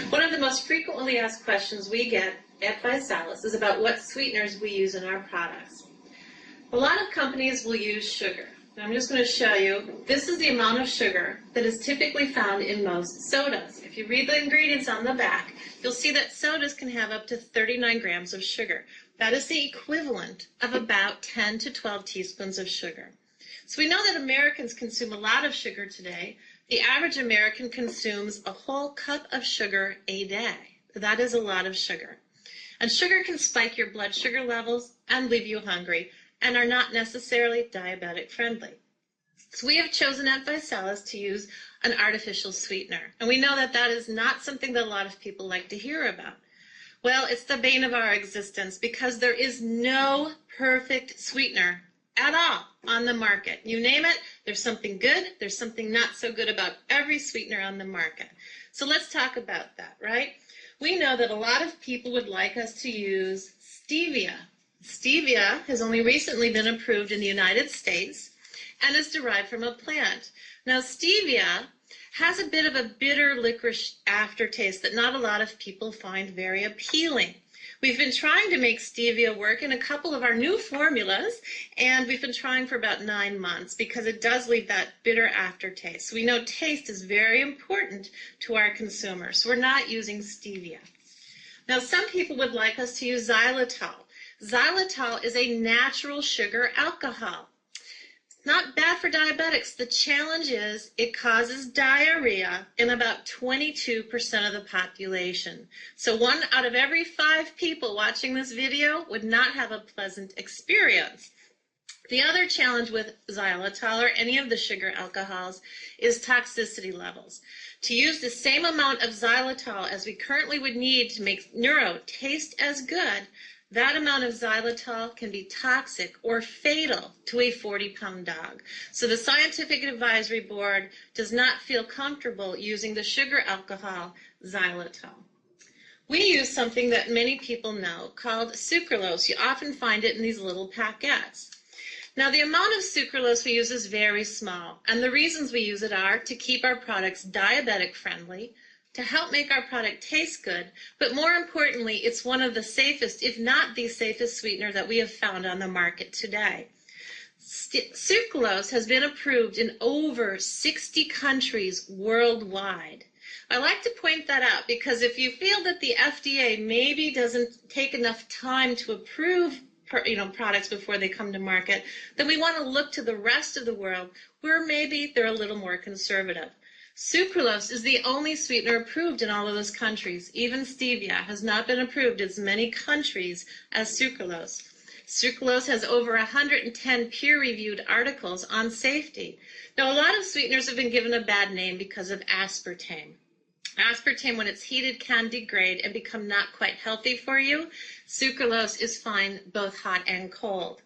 One of the most frequently asked questions we get at ViSalus is about what sweeteners we use in our products. A lot of companies will use sugar. I'm just going to show you. This is the amount of sugar that is typically found in most sodas. If you read the ingredients on the back, you'll see that sodas can have up to 39 grams of sugar. That is the equivalent of about 10 to 12 teaspoons of sugar. So we know that Americans consume a lot of sugar today. The average American consumes a whole cup of sugar a day. That is a lot of sugar. And sugar can spike your blood sugar levels and leave you hungry, and are not necessarily diabetic friendly. So we have chosen at ViSalus to use an artificial sweetener. And we know that that is not something that a lot of people like to hear about. Well, it's the bane of our existence because there is no perfect sweetener at all on the market. You name it, there's something good, there's something not so good about every sweetener on the market. So let's talk about that, right? We know that a lot of people would like us to use stevia. Stevia has only recently been approved in the United States and is derived from a plant. Now, stevia has a bit of a bitter licorice aftertaste that not a lot of people find very appealing. We've been trying to make stevia work in a couple of our new formulas, and we've been trying for about 9 months because it does leave that bitter aftertaste. So we know taste is very important to our consumers, so we're not using stevia. Now, some people would like us to use xylitol. Xylitol is a natural sugar alcohol. It's not bad for diabetics. The challenge is it causes diarrhea in about 22% of the population. So 1 out of every 5 people watching this video would not have a pleasant experience. The other challenge with xylitol or any of the sugar alcohols is toxicity levels. To use the same amount of xylitol as we currently would need to make Neuro taste as good, that amount of xylitol can be toxic or fatal to a 40-pound dog. So the Scientific Advisory Board does not feel comfortable using the sugar alcohol xylitol. We use something that many people know called sucralose. You often find it in these little packets. Now, the amount of sucralose we use is very small, and the reasons we use it are to keep our products diabetic friendly, to help make our product taste good, but more importantly, it's one of the safest, if not the safest sweetener that we have found on the market today. Sucralose has been approved in over 60 countries worldwide. I like to point that out because if you feel that the FDA maybe doesn't take enough time to approve products before they come to market, then we want to look to the rest of the world where maybe they're a little more conservative. Sucralose is the only sweetener approved in all of those countries. Even stevia has not been approved in as many countries as sucralose. Sucralose has over 110 peer-reviewed articles on safety. Now, a lot of sweeteners have been given a bad name because of aspartame. Aspartame, when it's heated, can degrade and become not quite healthy for you. Sucralose is fine both hot and cold.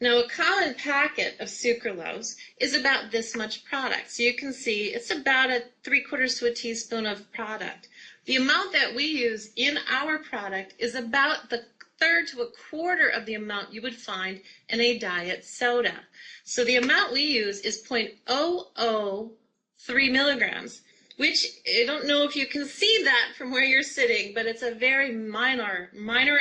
Now, a common packet of sucralose is about this much product. So you can see it's about 3/4 to a teaspoon of product. The amount that we use in our product is about the 1/3 to 1/4 of the amount you would find in a diet soda. So the amount we use is 0.003 milligrams, which I don't know if you can see that from where you're sitting, but it's a very minor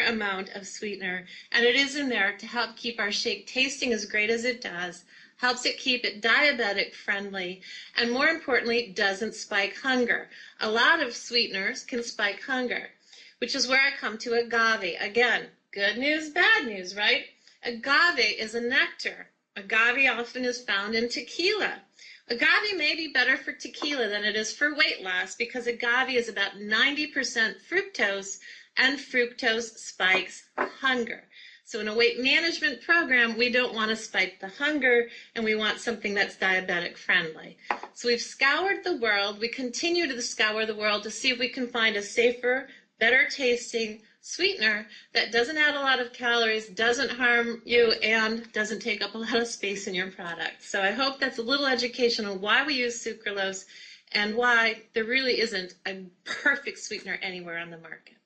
amount of sweetener, and it is in there to help keep our shake tasting as great as it does, helps it keep it diabetic friendly, and more importantly, doesn't spike hunger. A lot of sweeteners can spike hunger, which is where I come to agave. Again, good news, bad news, right? Agave is a nectar. Agave often is found in tequila. Agave may be better for tequila than it is for weight loss because agave is about 90% fructose, and fructose spikes hunger. So in a weight management program, we don't want to spike the hunger, and we want something that's diabetic friendly. So we've scoured the world. We continue to scour the world to see if we can find a safer, better tasting sweetener that doesn't add a lot of calories, doesn't harm you, and doesn't take up a lot of space in your product. So I hope that's a little education on why we use sucralose and why there really isn't a perfect sweetener anywhere on the market.